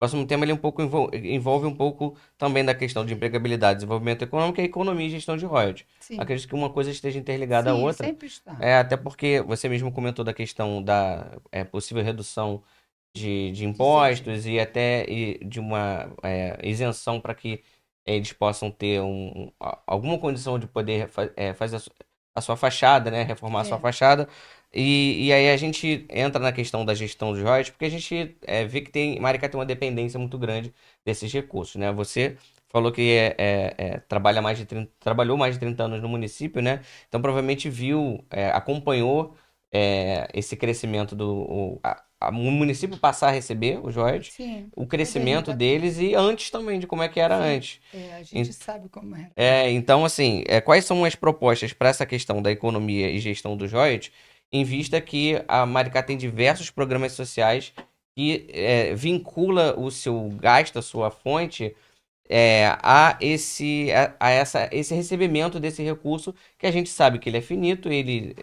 próximo tema ele um pouco envolve um pouco também da questão de empregabilidade, desenvolvimento econômico, e economia e gestão de royalties. Sim, Acredito que uma coisa esteja interligada à sim, outra, sempre está. até porque você mesmo comentou da questão da possível redução de Dizendo. impostos e até de uma isenção para que eles possam ter alguma condição de poder fazer a sua fachada, né? Reformar a sua É, fachada. E aí a gente entra na questão da gestão dos royalties, porque a gente vê que Maricá tem uma dependência muito grande desses recursos, né? Você falou que trabalhou mais de 30 anos no município, né? Então provavelmente viu, acompanhou esse crescimento o município passar a receber os royalties, sim, o foi crescimento 2014. deles e antes também de como é que era Sim, antes. a gente En- sabe como era antes. então, assim, quais são as propostas para essa questão da economia e gestão dos royalties, em vista que a Maricá tem diversos programas sociais que vincula o seu gasto, a sua fonte, esse recebimento desse recurso, que a gente sabe que ele é finito, ele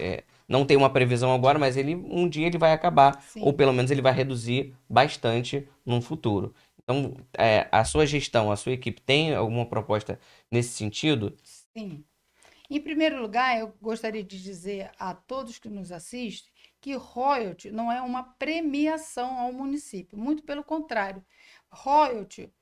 não tem uma previsão agora, mas um dia ele vai acabar, ou Sim, pelo menos ele vai reduzir bastante no futuro. Então, a sua gestão, a sua equipe tem alguma proposta nesse sentido? sim. Em primeiro lugar, eu gostaria de dizer a todos que nos assistem que royalty não é uma premiação ao município, muito pelo contrário. Royalty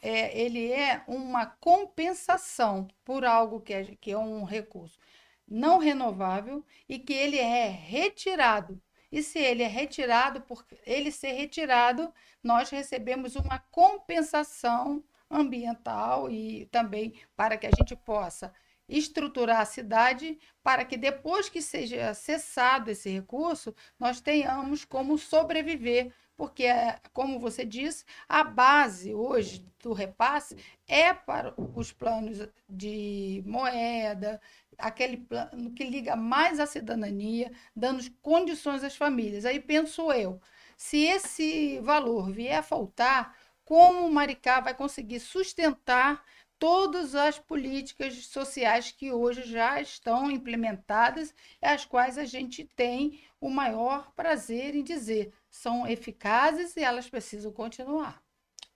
ele é uma compensação por algo que é um recurso não renovável e que ele é retirado. E se ele é retirado, por ele ser retirado, nós recebemos uma compensação ambiental e também para que a gente possa estruturar a cidade para que depois que seja cessado esse recurso, nós tenhamos como sobreviver, porque, como você disse, a base hoje do repasse é para os planos de moeda, aquele plano que liga mais à cidadania, dando condições às famílias. Aí penso eu, se esse valor vier a faltar, como o Maricá vai conseguir sustentar todas as políticas sociais que hoje já estão implementadas, as quais a gente tem o maior prazer em dizer são eficazes e elas precisam continuar.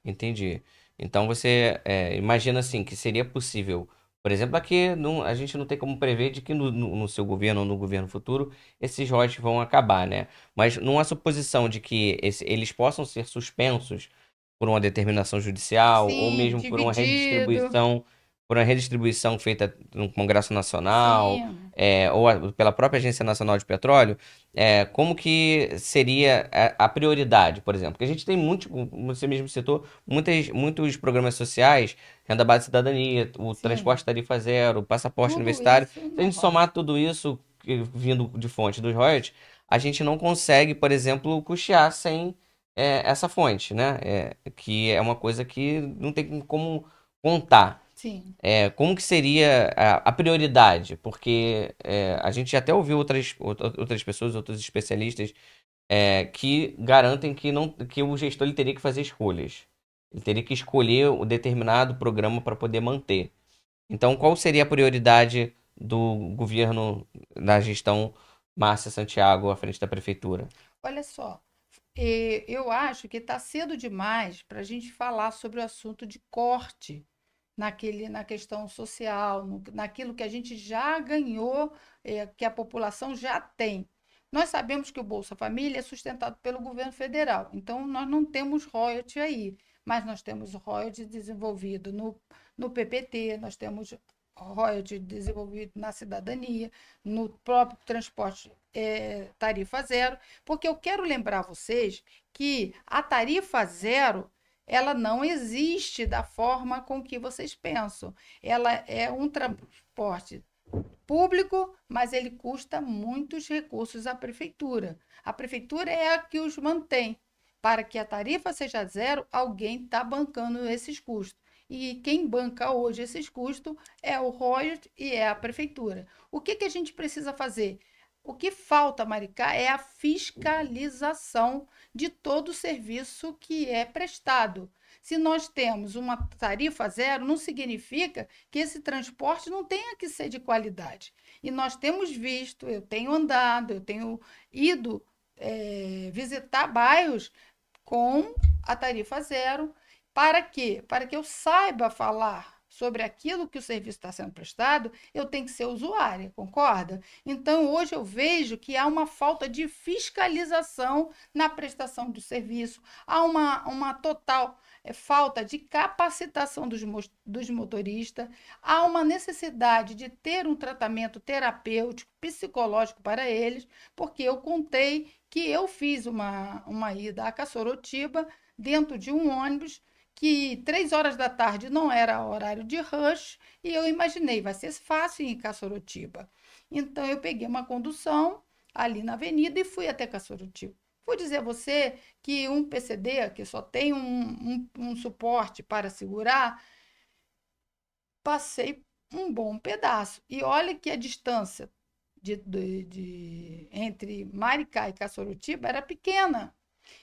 Entendi. Então você imagina assim que seria possível, por exemplo, aqui a gente não tem como prever de que no seu governo ou no governo futuro esses royalties vão acabar, né? Mas numa suposição de que eles possam ser suspensos por uma determinação judicial ou Sim, mesmo dividido, por uma redistribuição feita no Congresso Nacional, sim, ou pela própria Agência Nacional de Petróleo, como que seria a prioridade, por exemplo? Porque a gente tem muito, como você mesmo citou, muitos programas sociais, renda base de cidadania, o transporte sim, tarifa zero, o passaporte tudo universitário. isso Se a no gente somar royalties. tudo isso vindo de fonte dos royalties, a gente não consegue, por exemplo, custear sem essa fonte, né? Que é uma coisa que não tem como contar. Sim. Como que seria a prioridade? Porque a gente até ouviu outras pessoas, outros especialistas, que garantem que, não, que o gestor ele teria que fazer escolhas. Ele teria que escolher um determinado programa para poder manter. Então, qual seria a prioridade do governo na gestão Márcia Santiago à frente da prefeitura? Olha só, eu acho que está cedo demais para a gente falar sobre o assunto de corte na questão social, naquilo que a gente já ganhou, que a população já tem. Nós sabemos que o Bolsa Família é sustentado pelo governo federal, então nós não temos royalty aí, mas nós temos royalty desenvolvido no PPT, nós temos royalty desenvolvido na cidadania, no próprio transporte tarifa zero, porque eu quero lembrar vocês que a tarifa zero ela não existe da forma com que vocês pensam. Ela é um transporte público, mas ele custa muitos recursos à prefeitura. A prefeitura é a que os mantém. Para que a tarifa seja zero, alguém está bancando esses custos. E quem banca hoje esses custos é o royalties e é a prefeitura. O que a gente precisa fazer? O que falta, Maricá, é a fiscalização de todo o serviço que é prestado. Se nós temos uma tarifa zero, não significa que esse transporte não tenha que ser de qualidade. E nós temos visto, eu tenho andado, eu tenho ido visitar bairros com a tarifa zero. Para quê? Para que eu saiba falar sobre aquilo que o serviço está sendo prestado, eu tenho que ser usuária, concorda? Então, hoje eu vejo que há uma falta de fiscalização na prestação do serviço, há uma total falta de capacitação dos motoristas, há uma necessidade de ter um tratamento terapêutico, psicológico para eles, porque eu contei que eu fiz uma ida a Caçorotiba dentro de um ônibus que 3 horas da tarde não era horário de rush, e eu imaginei, vai ser fácil ir em Caçorotiba. Então, eu peguei uma condução ali na avenida e fui até Caçorotiba. Vou dizer a você que um PCD, que só tem um suporte para segurar, passei um bom pedaço. E olha que a distância entre Maricá e Caçorotiba era pequena.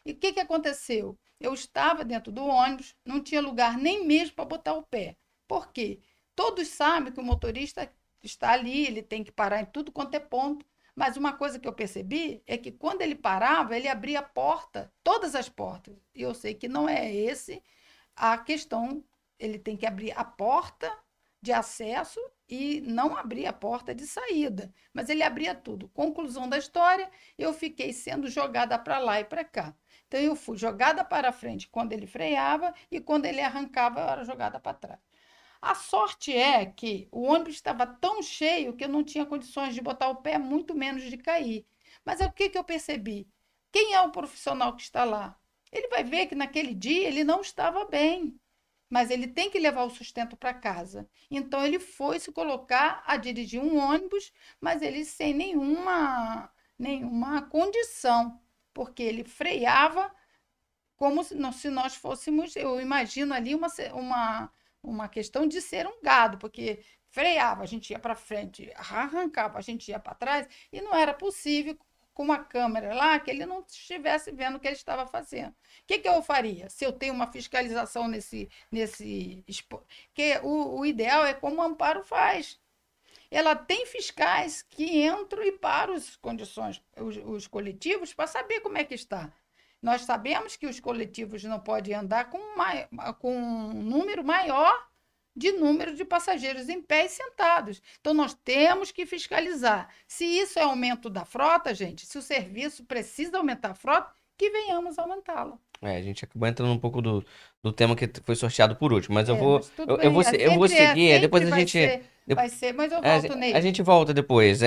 E o que aconteceu? Eu estava dentro do ônibus, não tinha lugar nem mesmo para botar o pé. Por quê? Todos sabem que o motorista está ali, ele tem que parar em tudo quanto é ponto. Mas uma coisa que eu percebi é que quando ele parava, ele abria a porta, todas as portas. E eu sei que não é esse a questão. Ele tem que abrir a porta de acesso e não abrir a porta de saída. Mas ele abria tudo. Conclusão da história, eu fiquei sendo jogada para lá e para cá. Então, eu fui jogada para frente quando ele freava e quando ele arrancava, eu era jogada para trás. A sorte é que o ônibus estava tão cheio que eu não tinha condições de botar o pé, muito menos de cair. Mas o que eu percebi? Quem é o profissional que está lá? Ele vai ver que naquele dia ele não estava bem, mas ele tem que levar o sustento para casa. Então, ele foi se colocar a dirigir um ônibus, mas ele sem nenhuma condição, porque ele freava como se nós fôssemos, eu imagino ali uma questão de ser um gado, porque freava, a gente ia para frente, arrancava, a gente ia para trás, e não era possível com uma câmera lá que ele não estivesse vendo o que ele estava fazendo. O que eu faria se eu tenho uma fiscalização que o ideal é como o Amparo faz. Ela tem fiscais que entram e param as condições, os coletivos, para saber como é que está. Nós sabemos que os coletivos não podem andar com um número maior número de passageiros em pé e sentados. Então, nós temos que fiscalizar. Se isso é aumento da frota, gente, se o serviço precisa aumentar a frota, que venhamos aumentá-la. A gente acabou entrando um pouco do tema que foi sorteado por último, mas mas tudo bem. eu vou seguir, depois a vai gente... ser, mas eu volto, Ney. A gente volta depois.